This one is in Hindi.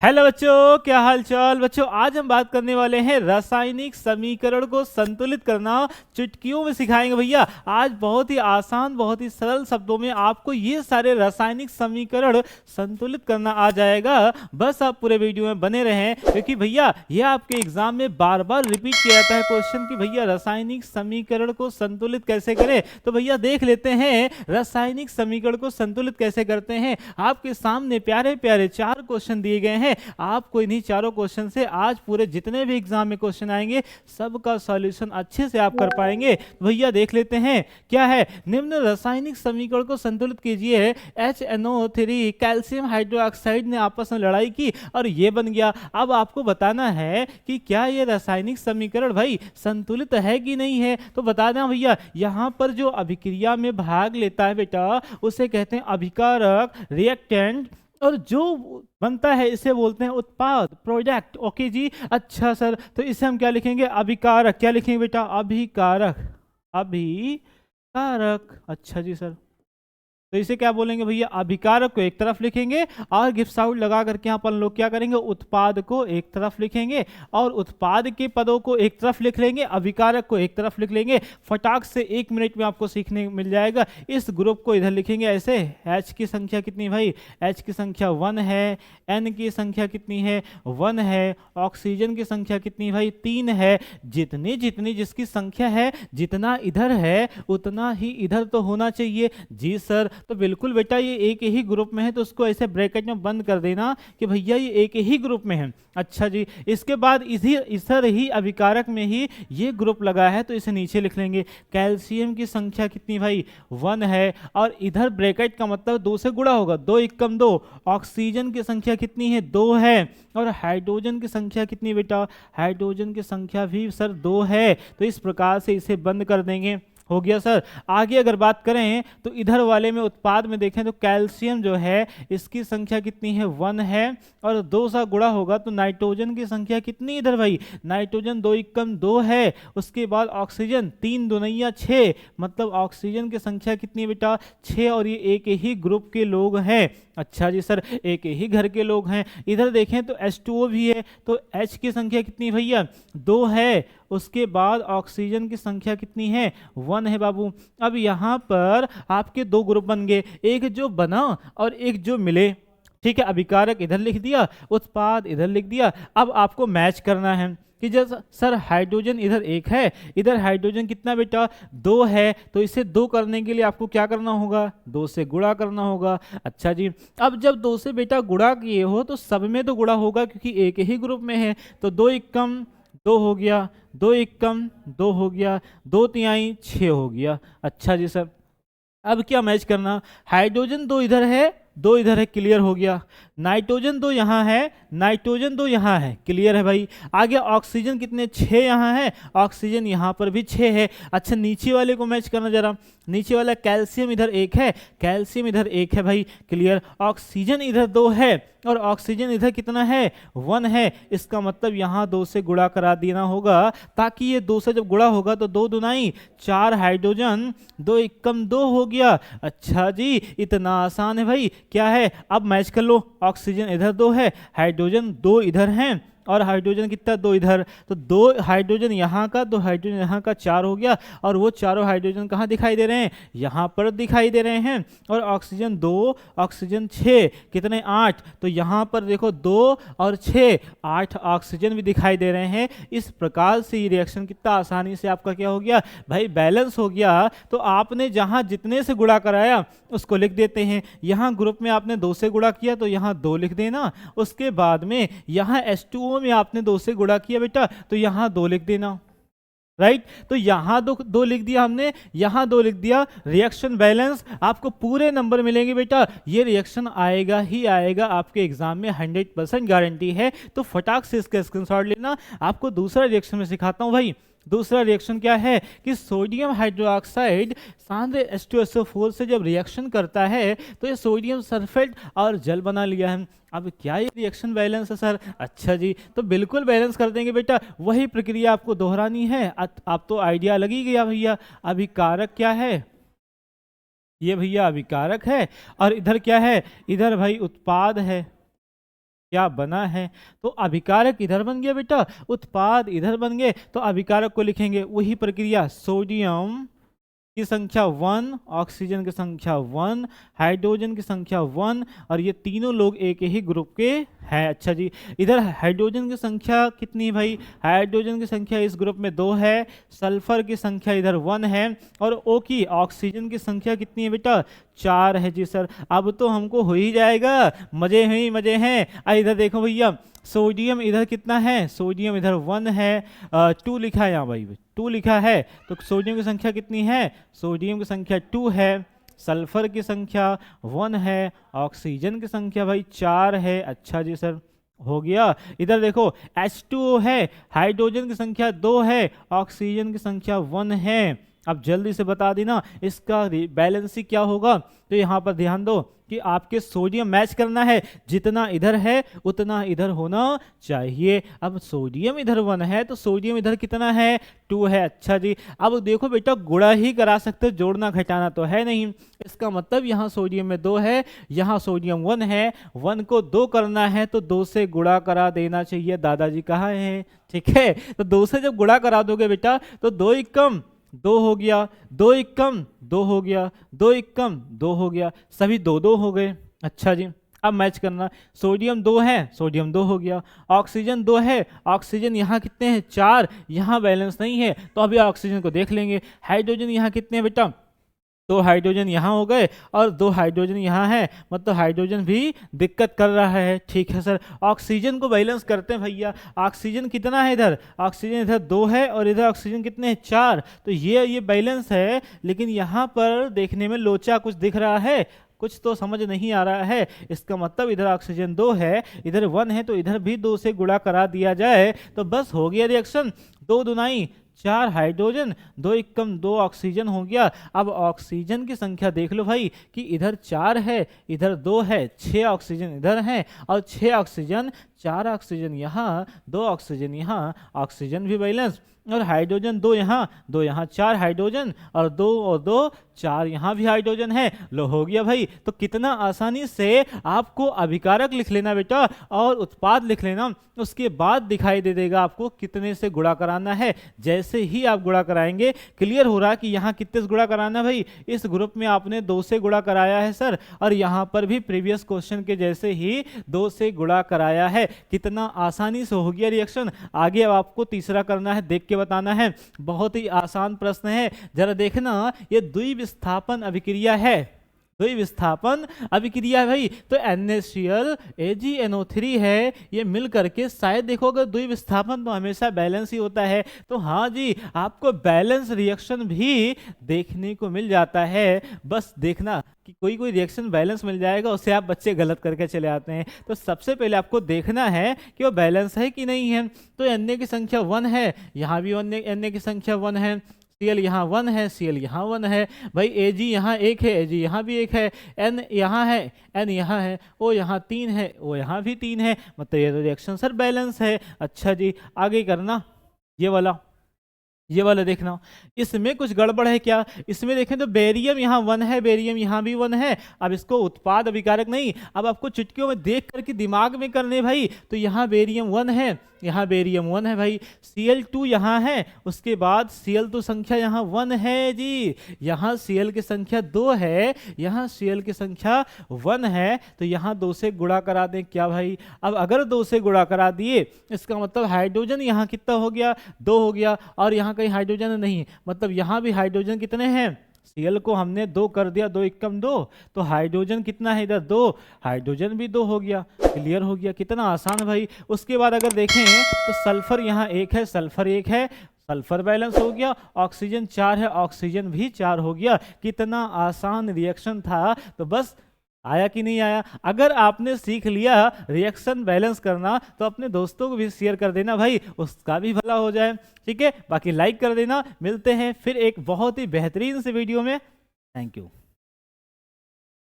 हेलो बच्चों, क्या हाल चाल। बच्चों आज हम बात करने वाले हैं रासायनिक समीकरण को संतुलित करना। चुटकियों में सिखाएंगे भैया। आज बहुत ही आसान, बहुत ही सरल शब्दों में आपको ये सारे रासायनिक समीकरण संतुलित करना आ जाएगा। बस आप पूरे वीडियो में बने रहें, क्योंकि भैया ये आपके एग्जाम में बार बार रिपीट किया जाता है क्वेश्चन कि भैया रासायनिक समीकरण को संतुलित कैसे करें। तो भैया देख लेते हैं रासायनिक समीकरण को संतुलित कैसे करते हैं। आपके सामने प्यारे प्यारे 4 क्वेश्चन दिए गए हैं। आपको इन्हीं चारों क्वेश्चन से आज पूरे जितने भी एग्जाम में क्वेश्चन आएंगे सबका सॉल्यूशन अच्छे से आप कर पाएंगे। तो भैया देख लेते हैं क्या है। निम्न रासायनिक समीकरण को संतुलित कीजिए। HNO3 कैल्शियम हाइड्रोक्साइड ने आपस में लड़ाई की और ये बन गया। अब आपको बताना है कि क्या ये रासायनिक समीकरण भाई संतुलित है कि नहीं है। तो बता दें भैया, यहाँ पर जो अभिक्रिया में भाग लेता है बेटा उसे कहते हैं अभिकारक, रिएक्टेंट, और जो बनता है इसे बोलते हैं उत्पाद, प्रोडक्ट। ओके जी, अच्छा सर, तो इसे हम क्या लिखेंगे? अभिकारक। क्या लिखेंगे बेटा? अभिकारक। अभिकारक, अच्छा जी सर। तो इसे क्या बोलेंगे भैया? अभिकारक को एक तरफ लिखेंगे और गिफ्ट आउट लगा करके यहाँ पर लोग क्या करेंगे? उत्पाद को एक तरफ लिखेंगे और उत्पाद के पदों को एक तरफ लिख लेंगे, अभिकारक को एक तरफ लिख लेंगे। फटाक से 1 मिनट में आपको सीखने मिल जाएगा। इस ग्रुप को इधर लिखेंगे ऐसे। H की संख्या कितनी भाई? H की संख्या 1 है। N की संख्या कितनी है? 1 है। ऑक्सीजन की संख्या कितनी भाई? 3 है। जितनी जितनी जिसकी संख्या है, जितना इधर है उतना ही इधर तो होना चाहिए। जी सर, तो बिल्कुल बेटा ये एक ही ग्रुप में है, तो उसको ऐसे ब्रैकेट में बंद कर देना कि भैया ये एक ही ग्रुप में है। अच्छा जी, इसके बाद इधर ही अभिकारक में ही ये ग्रुप लगा है, तो इसे नीचे लिख लेंगे। कैल्शियम की संख्या कितनी भाई? 1 है। और इधर ब्रैकेट का मतलब 2 से गुणा होगा, 2 एकम 2। ऑक्सीजन की संख्या कितनी है? 2 है। और हाइड्रोजन की संख्या कितनी बेटा? हाइड्रोजन की संख्या भी सर 2 है। तो इस प्रकार से इसे बंद कर देंगे। हो गया सर। आगे अगर बात करें तो इधर वाले में उत्पाद में देखें तो कैल्शियम जो है इसकी संख्या कितनी है? 1 है। और 2 सा गुणा होगा तो नाइट्रोजन की संख्या कितनी इधर भाई? नाइट्रोजन 2 एकम 2 है। उसके बाद ऑक्सीजन 3 दुनैया 6, मतलब ऑक्सीजन की संख्या कितनी बेटा? 6। और ये एक ही ग्रुप के लोग हैं। अच्छा जी सर, एक ही घर के लोग हैं। इधर देखें तो H2O भी है, तो H की संख्या कितनी भैया? 2 है। उसके बाद ऑक्सीजन की संख्या कितनी है? 1 है बाबू। अब यहाँ पर आपके 2 ग्रुप बन गए, एक जो बना और एक जो मिले। ठीक है, अभिकारक इधर लिख दिया, उत्पाद इधर लिख दिया। अब आपको मैच करना है कि जैसा सर हाइड्रोजन इधर 1 है, इधर हाइड्रोजन कितना बेटा? 2 है। तो इसे 2 करने के लिए आपको क्या करना होगा? 2 से गुणा करना होगा। अच्छा जी, अब जब 2 से बेटा गुणा किए हो तो सब में तो गुणा होगा क्योंकि एक ही ग्रुप में है। तो 2 एकम 2 हो गया, 2 एकम 2 हो गया, 2 तिहाई 6 हो गया। अच्छा जी सर, अब क्या मैच करना? हाइड्रोजन 2 इधर है, 2 इधर है, क्लियर हो गया। नाइट्रोजन 2 यहाँ है, नाइट्रोजन 2 यहाँ है, क्लियर है भाई। आगे ऑक्सीजन कितने? 6 यहाँ है, ऑक्सीजन यहाँ पर भी 6 है। अच्छा, नीचे वाले को मैच करना जरा। नीचे वाला कैल्शियम इधर 1 है, कैल्शियम इधर 1 है भाई, क्लियर। ऑक्सीजन इधर 2 है और ऑक्सीजन इधर कितना है? 1 है। इसका मतलब यहाँ 2 से गुणा करा देना होगा, ताकि ये 2 से जब गुणा होगा तो 2 दुनाई 4 हाइड्रोजन, 2 एकम 2 हो गया। अच्छा जी, इतना आसान है भाई। क्या है? अब मैच कर लो। ऑक्सीजन इधर 2 है, हाइड्रोजन 2 इधर हैं, और हाइड्रोजन कितना? 2 इधर। तो 2 हाइड्रोजन यहाँ का, 2 हाइड्रोजन यहाँ का, 4 हो गया। और वो चारों हाइड्रोजन कहाँ दिखाई दे रहे हैं? यहाँ पर दिखाई दे रहे हैं। और ऑक्सीजन 2, ऑक्सीजन 6, कितने? 8। तो यहाँ पर देखो 2 और 6, 8 ऑक्सीजन भी दिखाई दे रहे हैं। इस प्रकार से ये रिएक्शन कितना आसानी से आपका क्या हो गया भाई? बैलेंस हो गया। तो आपने जहाँ जितने से गुणा कराया उसको लिख देते हैं। यहाँ ग्रुप में आपने 2 से गुणा किया तो यहाँ 2 लिख देना। उसके बाद में यहाँ H2O में आपने 2 से गुणा किया बेटा, तो यहाँ 2 लिख देना। राइट, तो यहाँ 2 लिख दिया हमने, यहाँ 2 लिख दिया। रिएक्शन बैलेंस, आपको पूरे नंबर मिलेंगे बेटा। ये रिएक्शन आएगा ही आएगा आपके एग्जाम में, 100% गारंटी है। तो फटाक से इसका स्क्रीनशॉट लेना। आपको दूसरा रिएक्शन में सिखाता हूँ भाई। दूसरा रिएक्शन क्या है कि सोडियम हाइड्रोक्साइड सांद्र H2SO4 से जब रिएक्शन करता है तो ये सोडियम सल्फेट और जल बना लिया है। अब क्या ये रिएक्शन बैलेंस है सर? अच्छा जी, तो बिल्कुल बैलेंस कर देंगे बेटा। वही प्रक्रिया आपको दोहरानी है। आप तो आइडिया लग ही गया भैया। अभिकारक क्या है? ये भैया अभिकारक है। और इधर क्या है? इधर भाई उत्पाद है। क्या बना है। तो अभिकारक इधर बन गया बेटा, उत्पाद इधर बन गए, तो अभिकारक को लिखेंगे वही प्रक्रिया, सोडियम की संख्या 1, ऑक्सीजन की संख्या 1, हाइड्रोजन की संख्या 1, और ये तीनों लोग एक ही ग्रुप के हैं। अच्छा जी, इधर हाइड्रोजन की संख्या कितनी है भाई, हाइड्रोजन की संख्या इस ग्रुप में 2 है, सल्फर की संख्या इधर 1 है, और O की ऑक्सीजन की संख्या कितनी है बेटा, 4 है जी सर। अब तो हमको हो ही जाएगा, मजे ही मजे हैं। इधर देखो भैया, सोडियम इधर कितना है, सोडियम इधर 1 है, 2 लिखा है यहाँ भाई, 2 लिखा है, तो सोडियम की संख्या कितनी है, सोडियम की संख्या 2 है, सल्फर की संख्या 1 है, ऑक्सीजन की संख्या भाई 4 है। अच्छा जी सर, हो गया। इधर देखो H2O है, हाइड्रोजन की संख्या 2 है, ऑक्सीजन की संख्या 1 है। अब जल्दी से बता देना इसका बैलेंसिंग क्या होगा। तो यहाँ पर ध्यान दो कि आपके सोडियम मैच करना है, जितना इधर है उतना इधर होना चाहिए। अब सोडियम इधर 1 है तो सोडियम इधर कितना है, 2 है। अच्छा जी, अब देखो बेटा गुणा ही करा सकते, जोड़ना घटाना तो है नहीं। इसका मतलब यहाँ सोडियम में 2 है, यहाँ सोडियम 1 है, 1 को 2 करना है तो 2 से गुणा करा देना चाहिए। दादाजी कहाँ हैं, ठीक है। तो 2 से जब गुणा करा दोगे बेटा तो 2 एकम 2 हो गया, 2 एकम 2 हो गया, 2 एकम 2 हो गया, सभी 2 हो गए। अच्छा जी, अब मैच करना, सोडियम 2 है, सोडियम 2 हो गया, ऑक्सीजन 2 है, ऑक्सीजन यहाँ कितने हैं, 4, यहाँ बैलेंस नहीं है तो अभी ऑक्सीजन को देख लेंगे। हाइड्रोजन यहाँ कितने हैं बेटा, 2 हाइड्रोजन यहाँ हो गए और 2 हाइड्रोजन यहाँ है, मतलब हाइड्रोजन भी दिक्कत कर रहा है। ठीक है सर, ऑक्सीजन को बैलेंस करते हैं भैया। ऑक्सीजन कितना है इधर, ऑक्सीजन इधर 2 है और इधर ऑक्सीजन कितने हैं, 4, तो ये बैलेंस है। लेकिन यहाँ पर देखने में लोचा कुछ दिख रहा है, कुछ तो समझ नहीं आ रहा है। इसका मतलब इधर ऑक्सीजन 2 है, इधर 1 है, तो इधर भी 2 से गुणा करा दिया जाए तो बस हो गया रिएक्शन। 2 दूनाई 4 हाइड्रोजन, 2 एकम 2 ऑक्सीजन हो गया। अब ऑक्सीजन की संख्या देख लो भाई कि इधर 4 है, इधर 2 है, 6 ऑक्सीजन इधर है और 6 ऑक्सीजन, 4 ऑक्सीजन यहाँ, 2 ऑक्सीजन यहाँ, ऑक्सीजन भी बैलेंस। और हाइड्रोजन 2 यहाँ, 2 यहाँ, 4 हाइड्रोजन और 2 और 2 4, यहाँ भी हाइड्रोजन है। लो हो गया भाई। तो कितना आसानी से आपको अभिकारक लिख लेना बेटा और उत्पाद लिख लेना, उसके बाद दिखाई दे देगा आपको कितने से गुणा कराना है। जैसे ही आप गुणा कराएंगे क्लियर हो रहा कि यहाँ कितने से गुणा कराना भाई, इस ग्रुप में आपने 2 से गुणा कराया है सर, और यहाँ पर भी प्रीवियस क्वेश्चन के जैसे ही 2 से गुणा कराया है। कितना आसानी से हो गया रिएक्शन। आगे अब आपको तीसरा करना है, देख के बताना है, बहुत ही आसान प्रश्न है, जरा देखना। ये द्विविस्थापन अभिक्रिया है, द्विविस्थापन अभिक्रिया है भाई। तो NaCl AgNO3 है, ये मिल करके शायद देखो, अगर द्विविस्थापन तो हमेशा बैलेंस ही होता है, तो हाँ जी आपको बैलेंस रिएक्शन भी देखने को मिल जाता है। बस देखना कि कोई कोई रिएक्शन बैलेंस मिल जाएगा, उससे आप बच्चे गलत करके चले आते हैं। तो सबसे पहले आपको देखना है कि वो बैलेंस है कि नहीं है। तो Na की संख्या 1 है, यहाँ भी Na की संख्या 1 है, Cl यहाँ 1 है, Cl यहाँ 1 है भाई, Ag यहाँ 1 है, Ag यहाँ भी 1 है, N यहाँ है, N यहाँ है, O यहाँ 3 है, O यहाँ भी 3 है, मतलब ये तो रिएक्शन सर बैलेंस है। अच्छा जी, आगे करना, ये वाला देखना, इसमें कुछ गड़बड़ है क्या। इसमें देखें तो बेरियम यहाँ 1 है, बेरियम यहाँ भी 1 है। अब इसको उत्पाद अभिकारक नहीं, अब आपको चुटकियों में देख करके दिमाग में करने भाई। तो यहाँ बेरियम 1 है, यहाँ बेरियम 1 है भाई, Cl2 यहाँ है, उसके बाद Cl2 संख्या यहाँ 1 है जी, यहाँ Cl की संख्या 2 है, यहाँ Cl की संख्या 1 है, तो यहाँ 2 से गुणा करा दें क्या भाई। अब अगर 2 से गुणा करा दिए इसका मतलब हाइड्रोजन यहाँ कितना हो गया, 2 हो गया, और यहाँ कहीं हाइड्रोजन नहीं, मतलब यहाँ भी हाइड्रोजन कितने हैं, Cl को हमने 2 कर दिया, 2 एकम 2, तो हाइड्रोजन कितना है इधर 2, हाइड्रोजन भी 2 हो गया। क्लियर हो गया, कितना आसान भाई। उसके बाद अगर देखें तो सल्फर यहाँ 1 है, सल्फर 1 है, सल्फर बैलेंस हो गया। ऑक्सीजन 4 है, ऑक्सीजन भी 4 हो गया। कितना आसान रिएक्शन था। तो बस आया कि नहीं आया। अगर आपने सीख लिया रिएक्शन बैलेंस करना तो अपने दोस्तों को भी शेयर कर देना भाई, उसका भी भला हो जाए। ठीक है, बाकी लाइक कर देना। मिलते हैं फिर एक बहुत ही बेहतरीन से वीडियो में। Thank you.